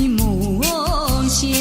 梦想。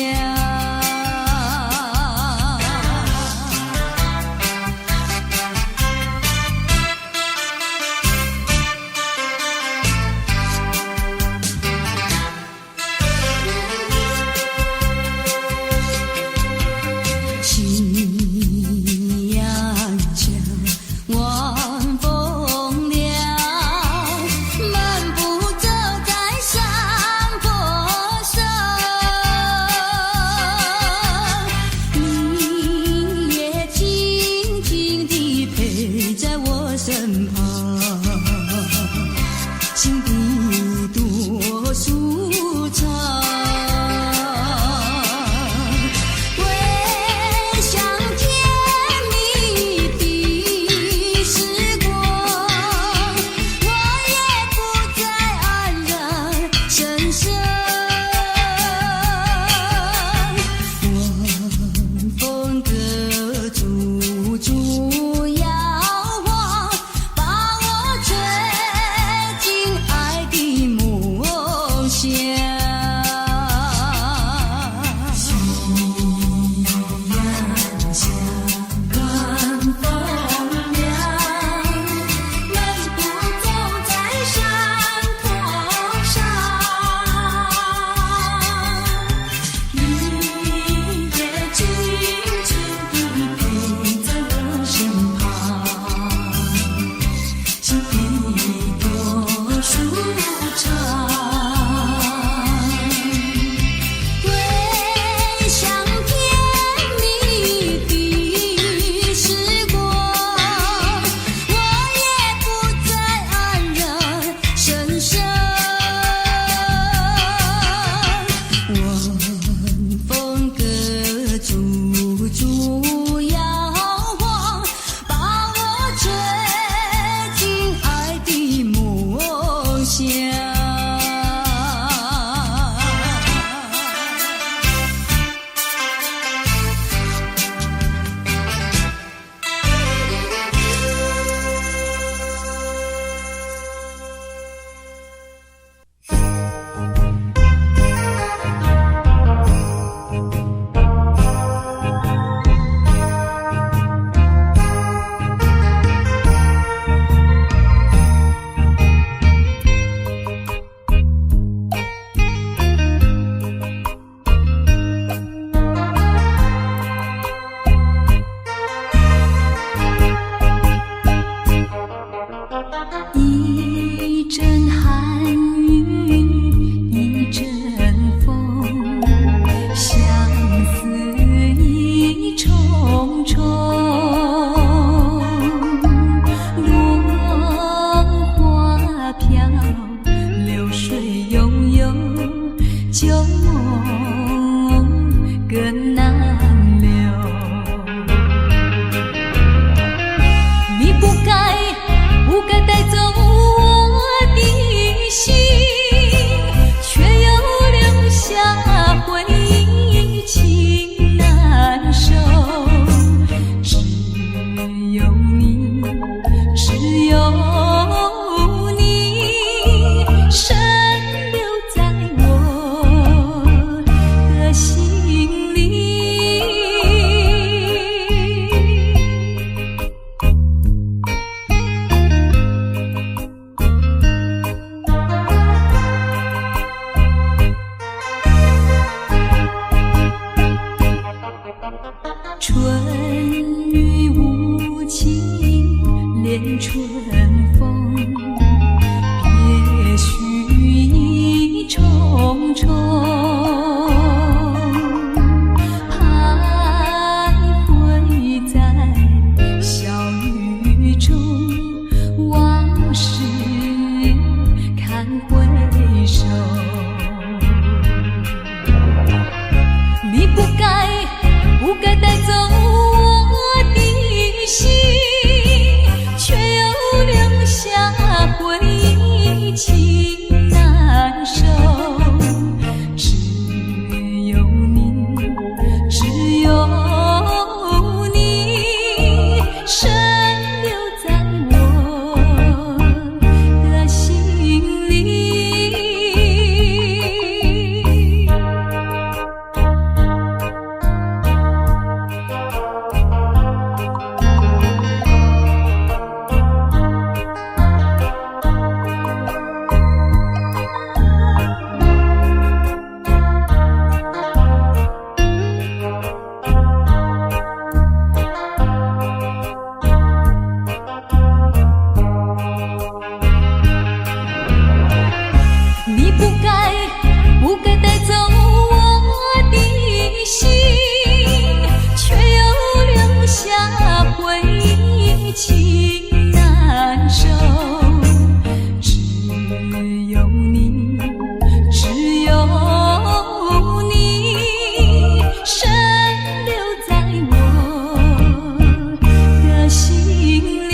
梦更难留。你不该带走我的心，却又留下回忆，情难收。只有你，只有你，深留在我的心里。春雨无情恋春风，别绪意重重，徘徊在小雨中，往事看回首。你不该带走我的心，却又留下回忆，情难收。只有你，只有你，深留在我的心里。你不该带走我的心，却又留下回忆，情难收。只有你，只有你，深留在我的心里。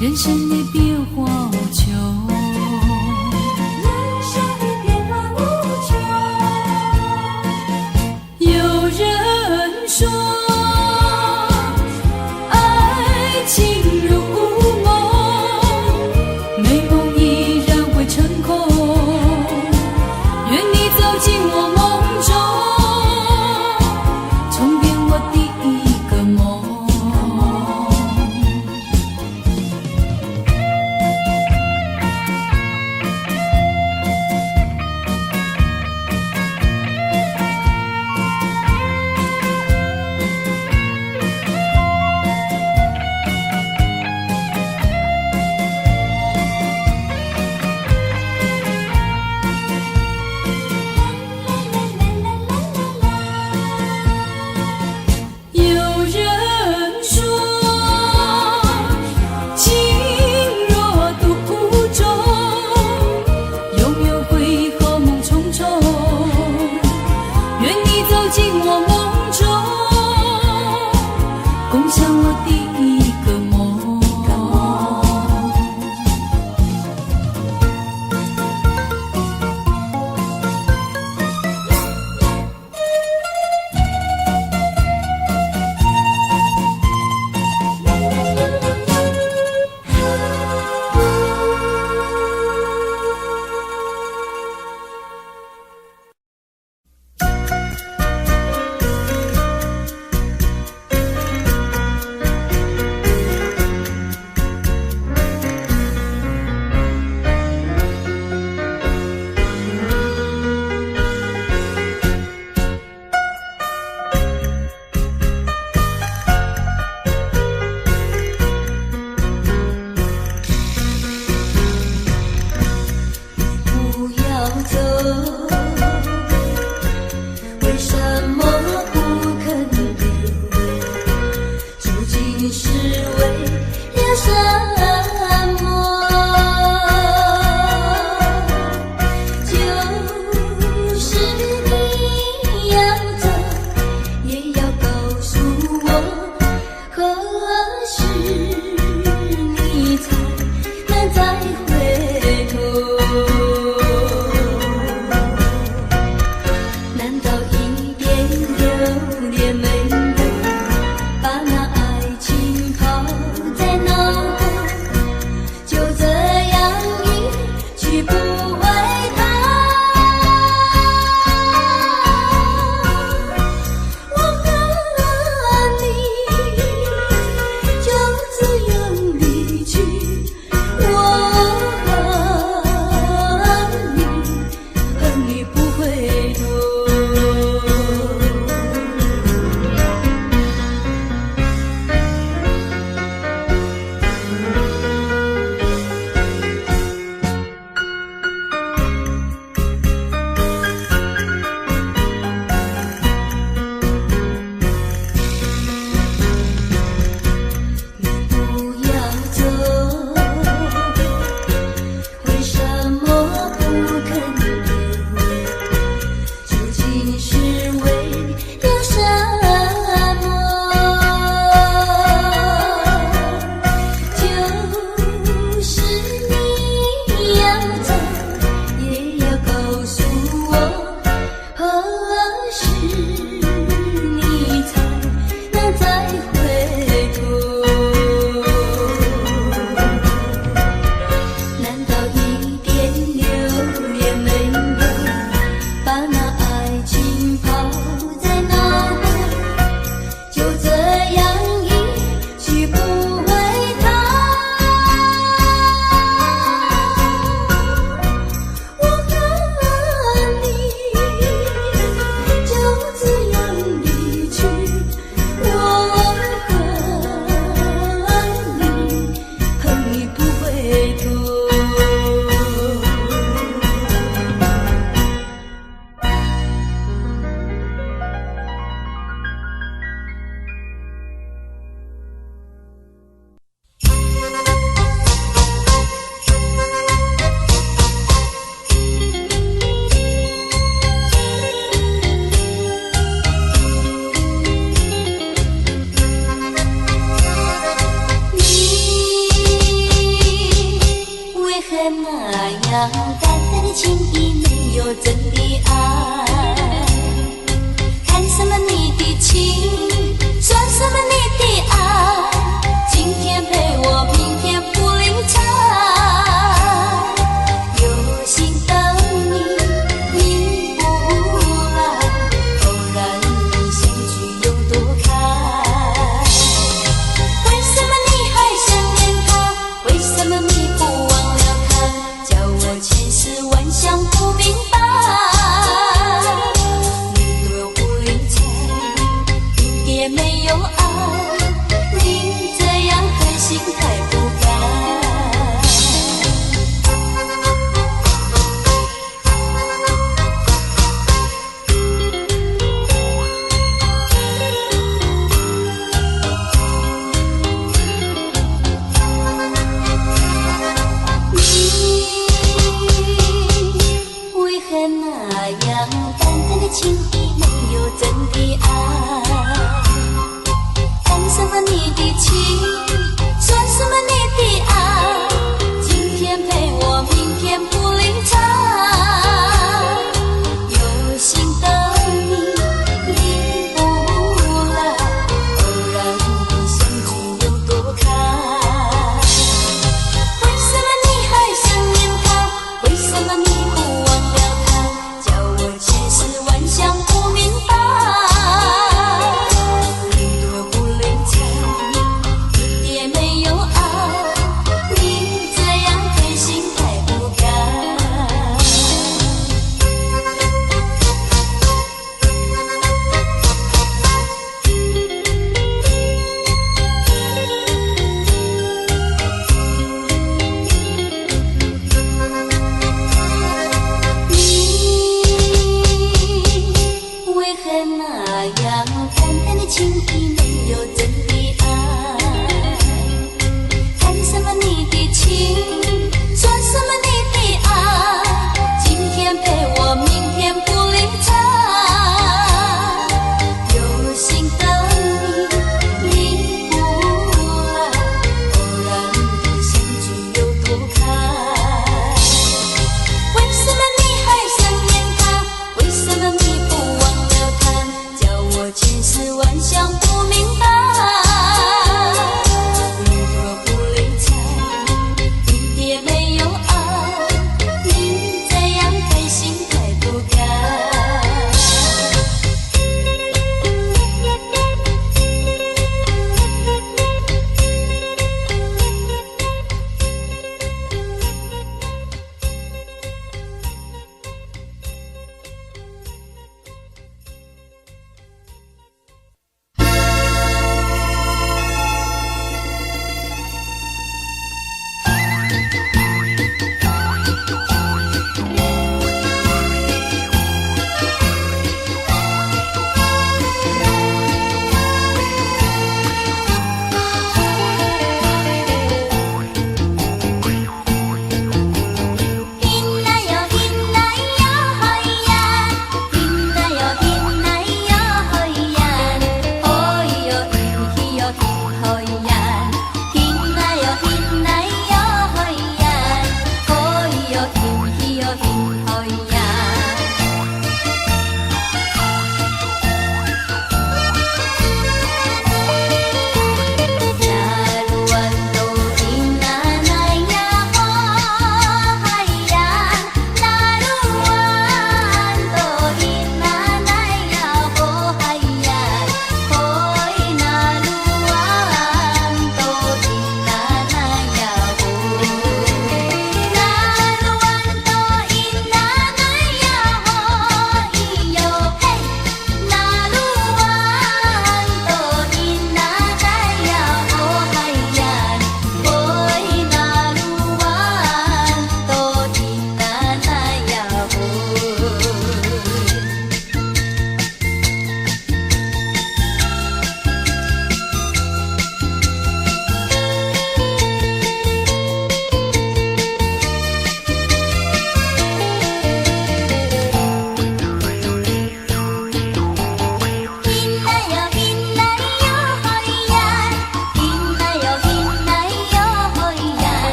人生的变化无穷，人生的变化无穷。有人说，爱情如梦，美梦依然会成空。愿你走进我梦中，重编我第一个梦。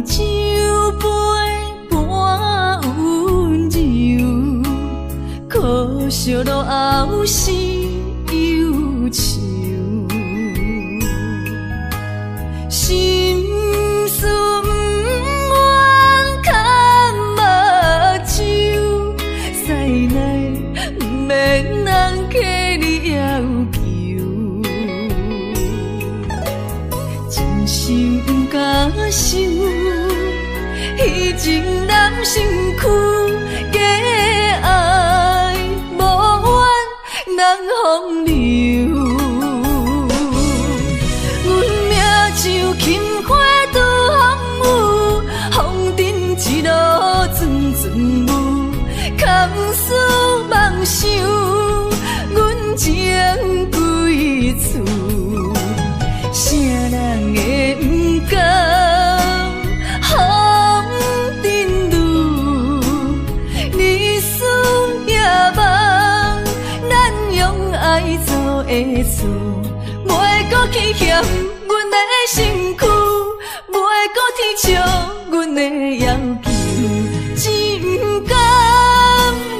酒杯半温柔，可惜落后是忧愁。心事不愿牵目睭，使来不免人客你要求。真心不敢想，彼情难身躯，假爱无缘人风流。像轻花拄风雨，风尘一路阵阵雾，空思梦想，阮情归厝。啥人会不甘风尘路？日思夜梦，咱用爱做的厝，袂搁去嫌阮的身躯，袂搁天笑阮的要求，只不甘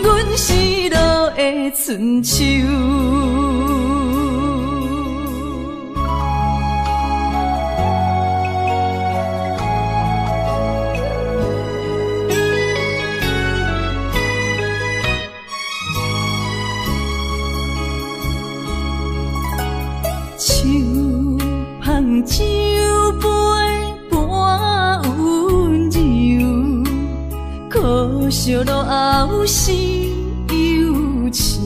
阮失落的春秋。酒杯半温柔，可惜落后是忧愁。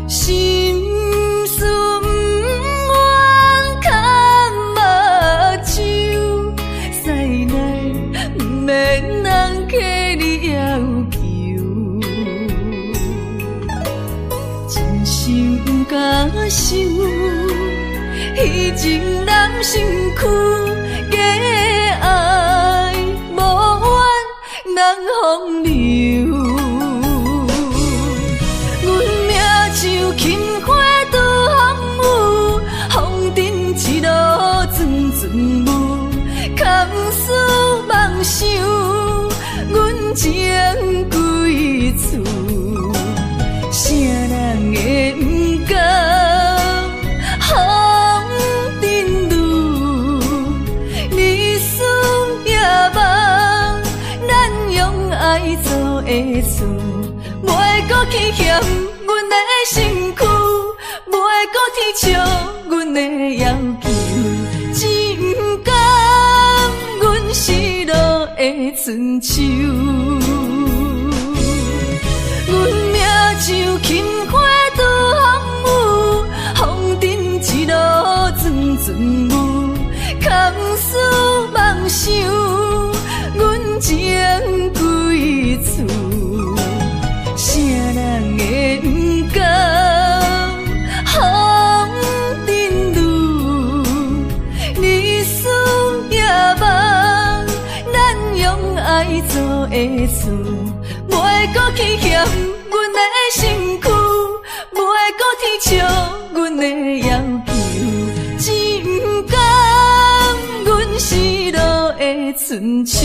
心事不愿牵目睭，使来不免人客你要求。真心不敢想，彼情难身躯，假爱无缘人风流。阮命像轻花拄风雨，风尘一路阵阵雾，空思梦想，阮情归厝。啥人会不甘风尘路？日思夜梦，咱用爱做的厝，袂搁去嫌阮的身躯，袂搁天笑阮的要求，只不甘阮失落的春秋。阮命像轻花拄风雨，风尘一路阵阵雾，空思梦想，阮情归厝。啥人会不甘风尘路？日思夜梦，咱用爱做的厝，袂搁去嫌阮的身躯，袂搁天笑阮的要求，只不甘阮失落的春秋。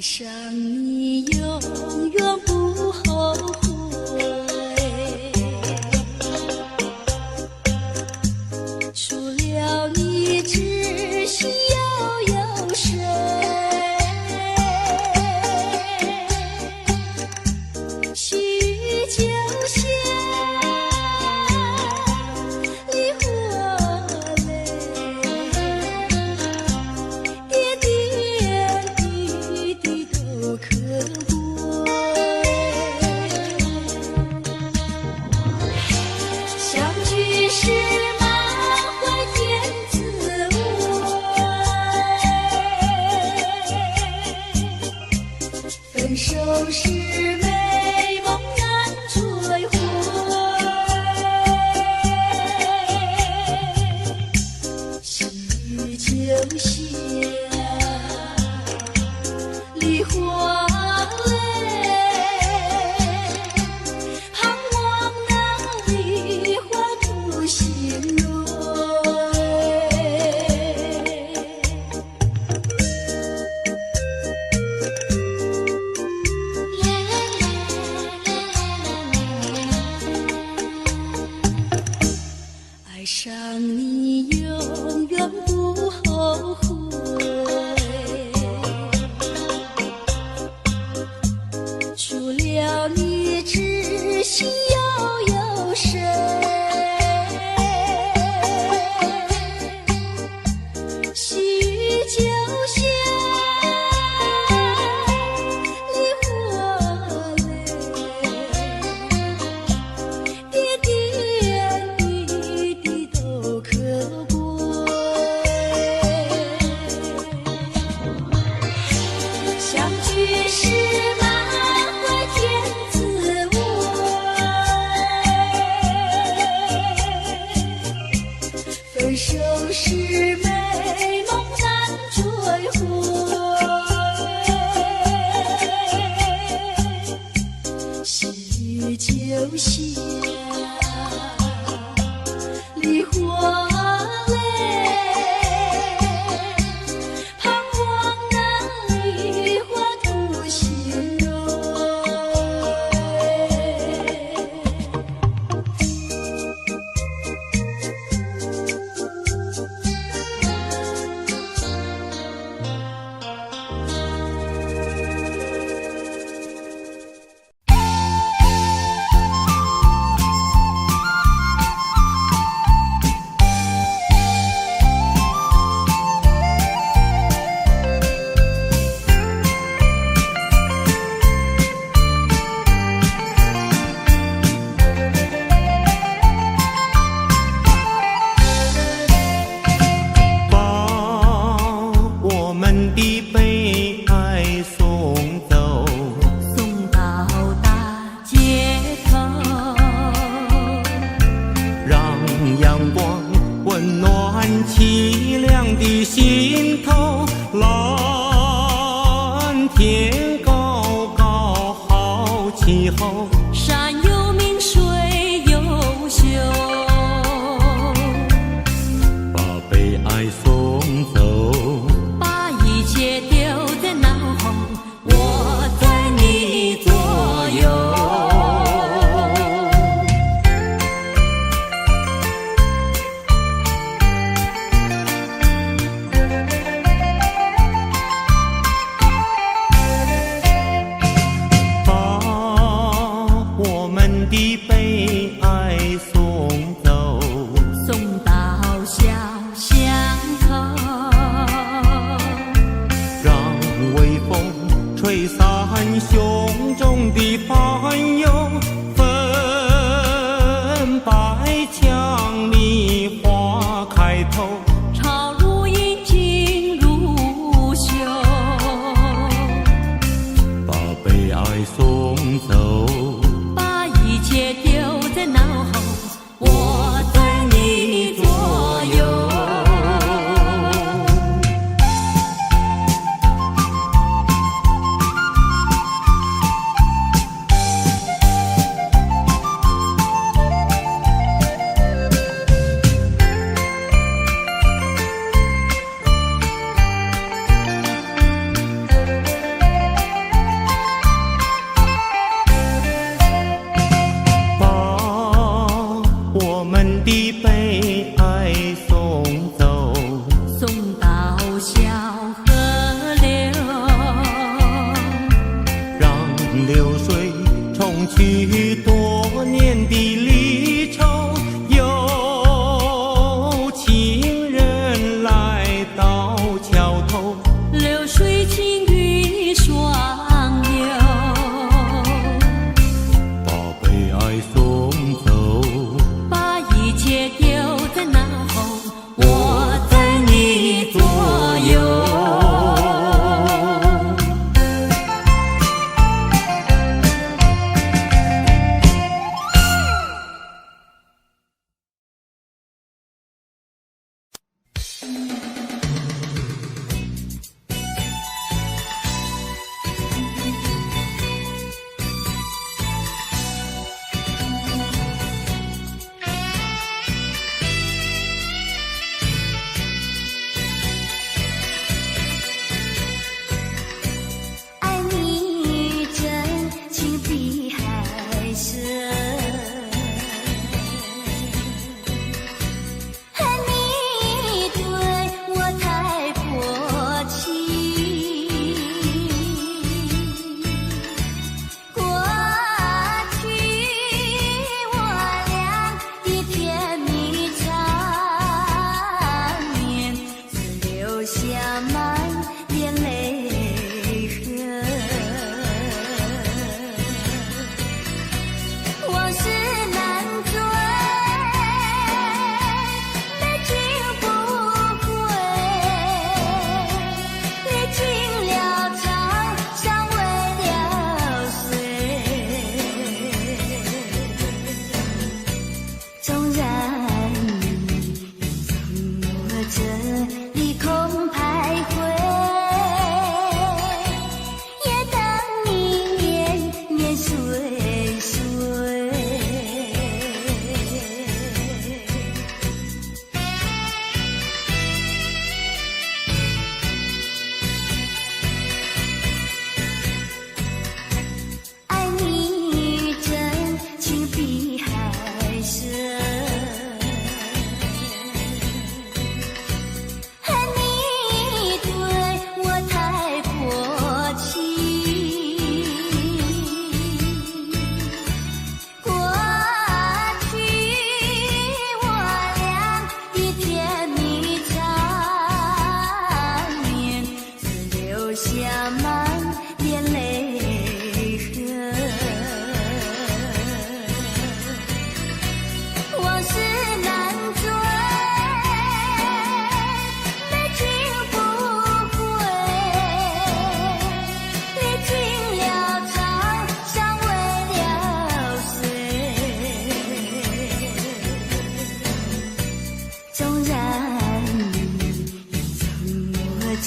爱上你永远不后悔，除了你只需要有谁？须臾就现梨花泪，点点滴滴都可贵。相聚时满怀甜滋味，分手时美梦难追回。须臾就现梨花泪，盼望那梨花不心蕊。爱上你永远不后悔，除了你只需要有谁？须臾就现梨花泪，点点滴滴都可贵。相聚时满怀甜滋味，分手时美梦难追回。须臾就现梨花泪，盼望那梨花吐心蕊。把我们的悲哀送走，送到大街头，让阳光温暖凄凉的心头。蓝天高高好气候，山有名水有秀，把悲哀送走，把一切丢在脑后，我在你左右。把我们的悲哀送走，送到小巷头，让微风吹散胸中的烦忧。粉白墙梨花开头，朝如饮尽如休，把悲哀送走，把一切丢在脑后，我在你左右。去多年的离愁，有情人来到桥头，流水情侣双游，把悲哀送走，把一切丢在脑后，我在你左右。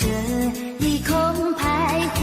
着，一空徘徊。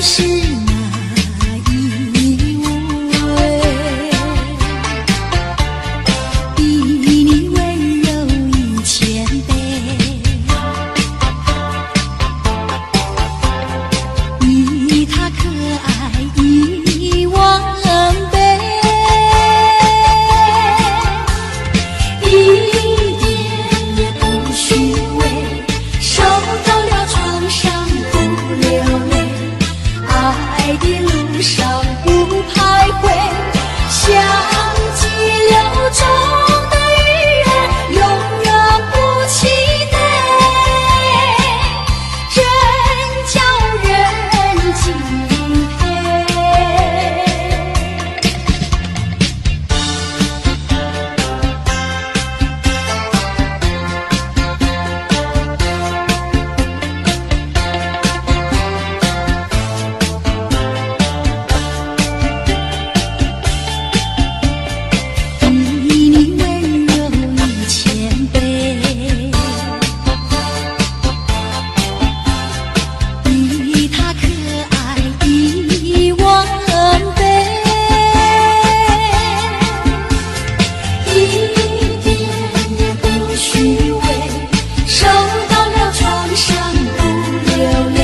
是哪一位？比你温柔1000倍，比他可爱10000倍，一点也不虚伪，受到了创伤不流泪，爱的路上不徘徊，像激流中的鱼儿，永远不气馁，真叫人敬佩。比你温柔1000倍，比他可爱10000倍，一点也不虚伪，受到了创伤不流泪，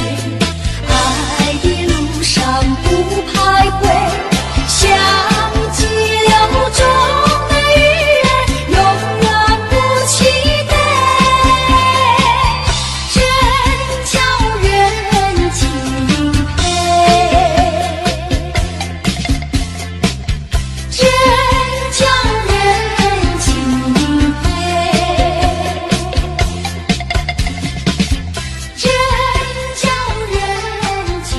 爱的路上不徘徊，像激流中的鱼儿，永远不气馁，真叫人敬佩，真叫人敬佩，真叫人敬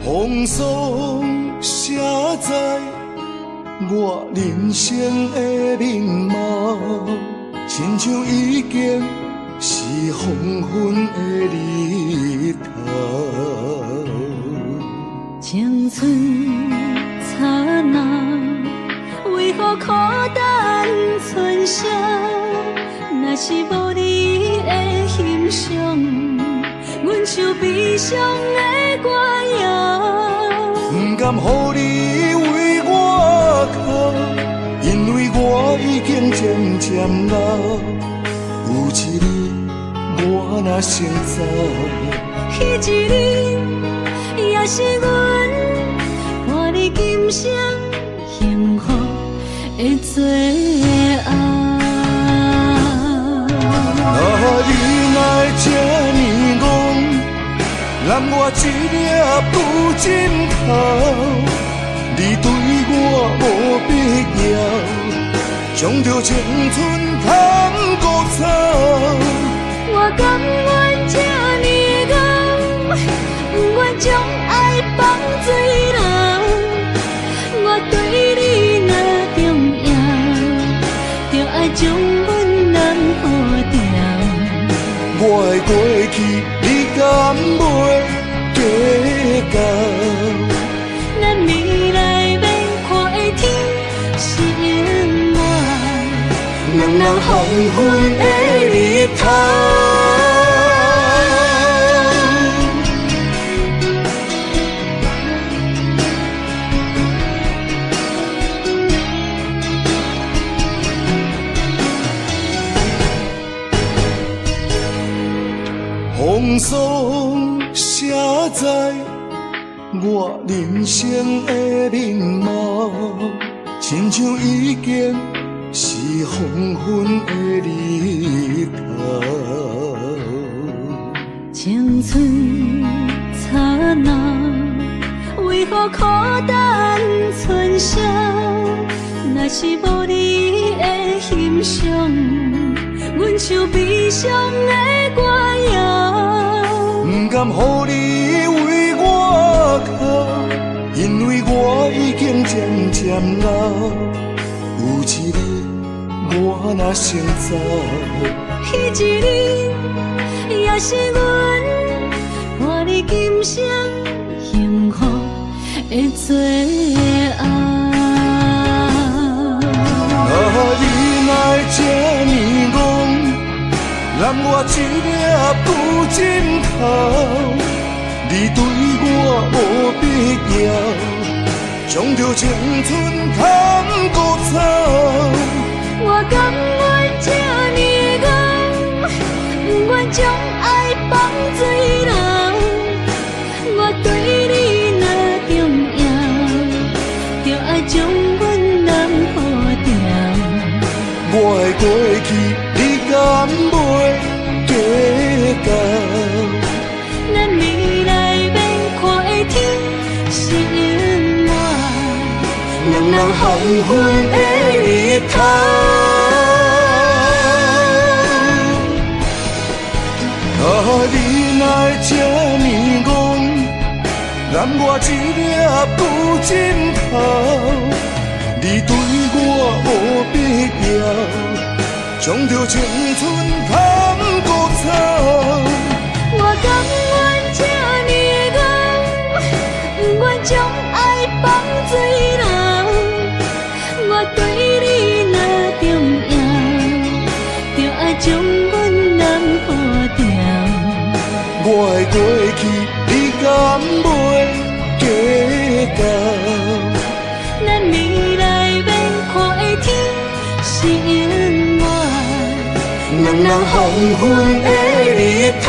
风霜写在我人生的面貌，亲像已经是黄昏的日头。青春刹那，为何孤单存剩？若是无你的欣赏，阮像悲伤的歌谣。不甘予你为我哭，因为我已经渐渐老。有一日我若先走，彼一日也是阮伴你今生幸福的最后。你来这呢戆，揽我一粒不枕头。你对我无必要，将着青春通孤草。我甘愿这呢戆，不愿将爱放水流。我对你若重要，就爱将阮人护掉。我的过去，你敢袂计较？咱未来要看的天是永远，人人黄昏的日头。风霜写在我人生的面貌，亲像已经是黄昏的日头。青春刹那，为何孤单存剩？像悲伤的歌谣，不甘予你为我哭，因为我已经渐渐老。有一日我若先走，彼一日也是阮伴你今生幸福的最后。啊，你哪会这呢戆，揽我一粒不枕头？你对我无必要，将着青春砍孤草。我甘愿这呢戆，不愿将爱放水流。我对你若重要，就爱将阮人抱牢。我的过去，你敢袂计较？咱未来免看的天是永远，人人黄昏的日头。啊，你哪会这呢戆，揽我一粒不枕头？你对我无必要，将着青春砍孤草。我甘愿这呢戆，不愿将爱放水流。我对你若重要，就爱将阮人抱牢。我的过去，你敢袂计较？咱未来免看的天是永远，人人黄昏的日头。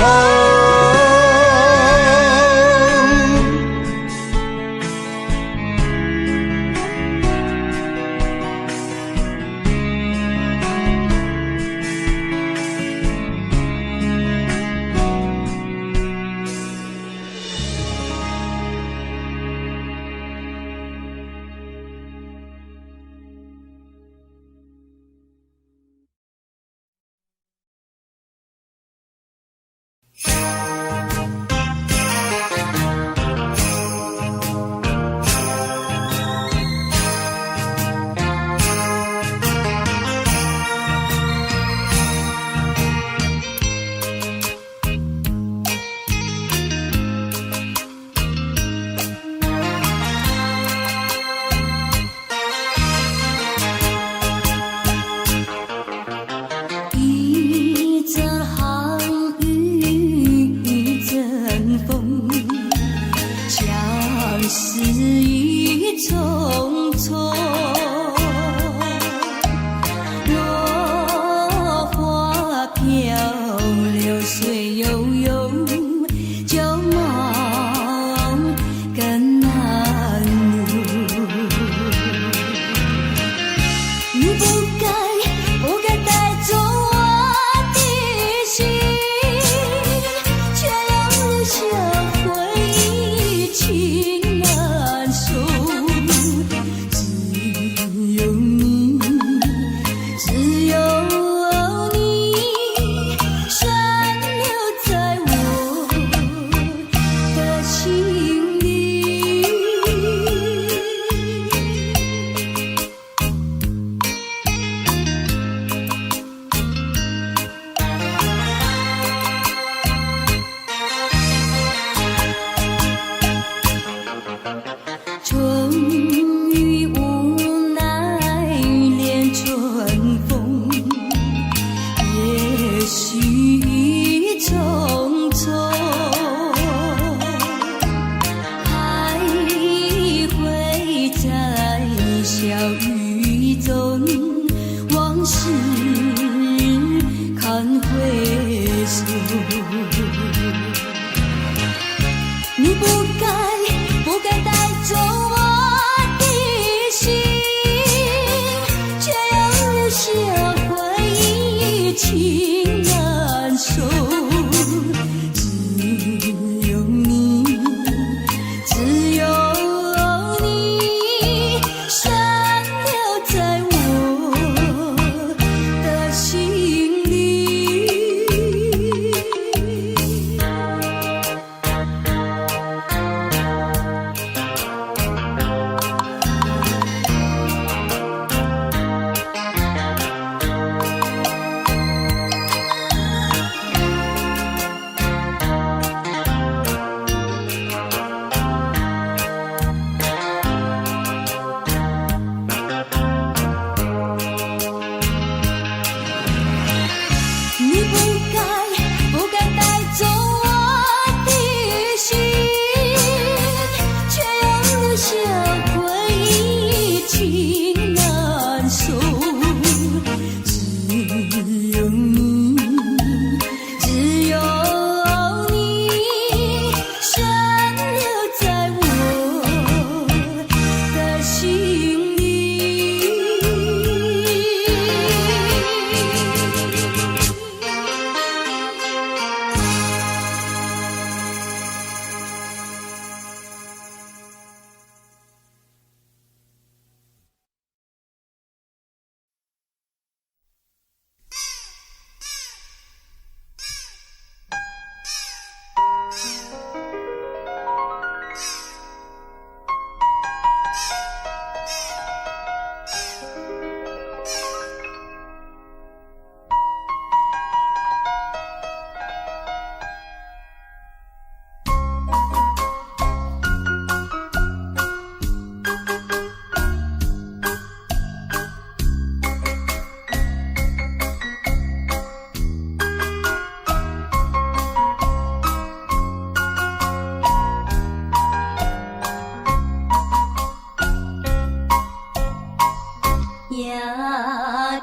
夜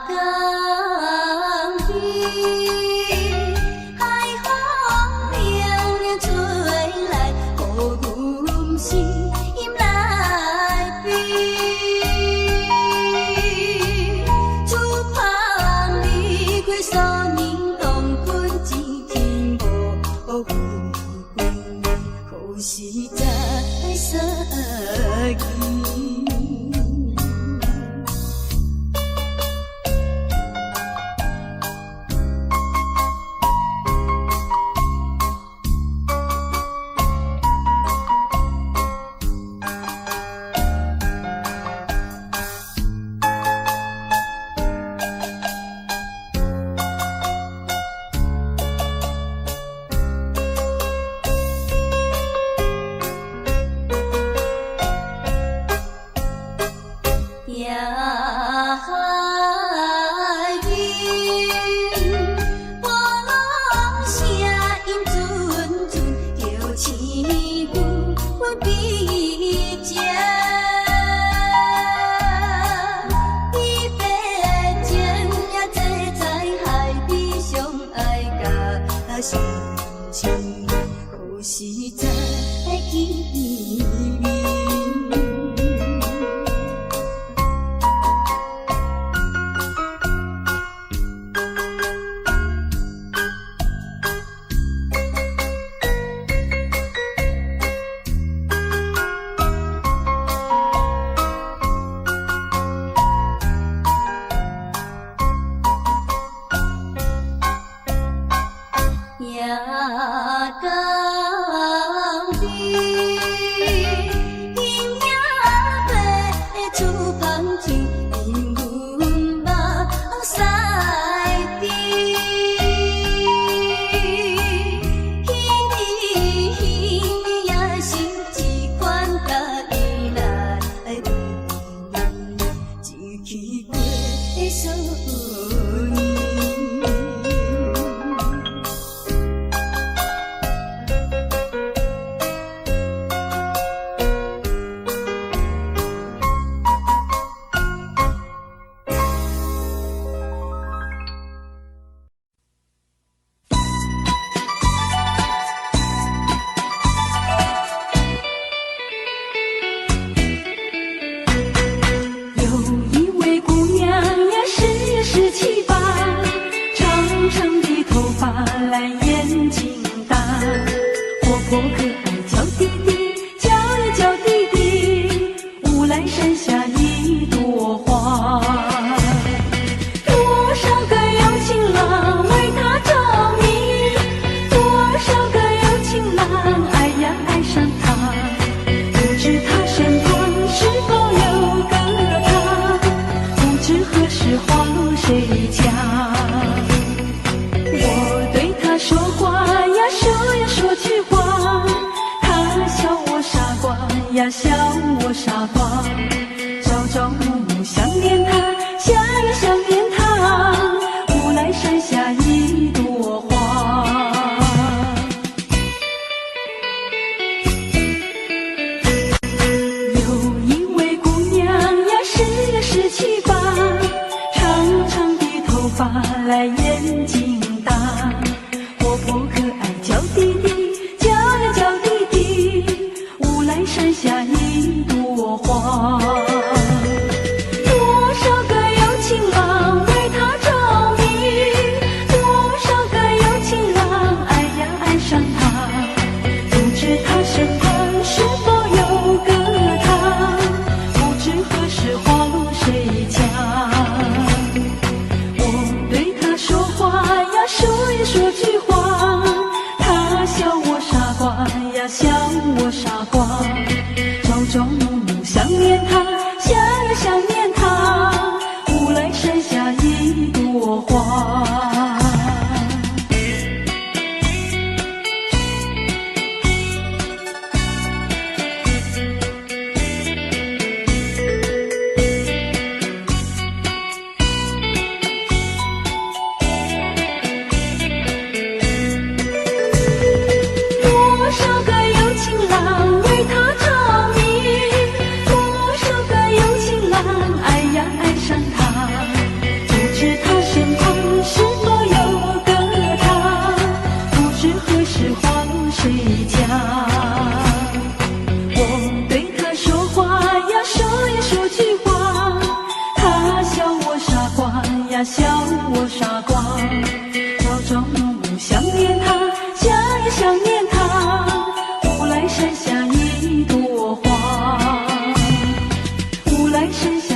江边，海风凉凉吹来，予阮心内悲。厝旁离开所年同困一天无归归，可是在失去。夜海边，波浪声音阵阵，叫醒阮悲情。离别前也坐在海边，相爱甲深情，可是在见面。夜江边，阴影白，厝旁唱，因阮目屎滴。彼年也是一款甲伊来为难，一去过所念。蓝眼睛大，活泼可爱叫弟弟，叫呀叫弟弟，乌来山下一朵花。多少个有情郎为他着迷，多少个有情郎爱呀爱上他，不知他身旁是否有个他，不知何时花落谁家。说话呀，说呀说句话，他笑我傻瓜呀，笑我傻瓜，朝朝暮暮想念他，想呀想念他，乌来山下一朵花。有一位姑娘呀，十七八，长长的头发来眼睛大，活泼可爱叫弟弟，叫呀叫弟弟，乌来山下一朵花。多少个有情郎为他着迷，多少个有情郎爱呀爱上他，不知他身旁是否有个他，不知何时花落谁家。我对他说话呀，说呀说句话，他笑我傻瓜呀，笑我傻瓜，朝朝暮暮想念他，想呀想念他，乌来山下一朵花。呀笑我傻瓜。朝朝暮暮想念他，家也想念他，无来山下一朵花，无来山下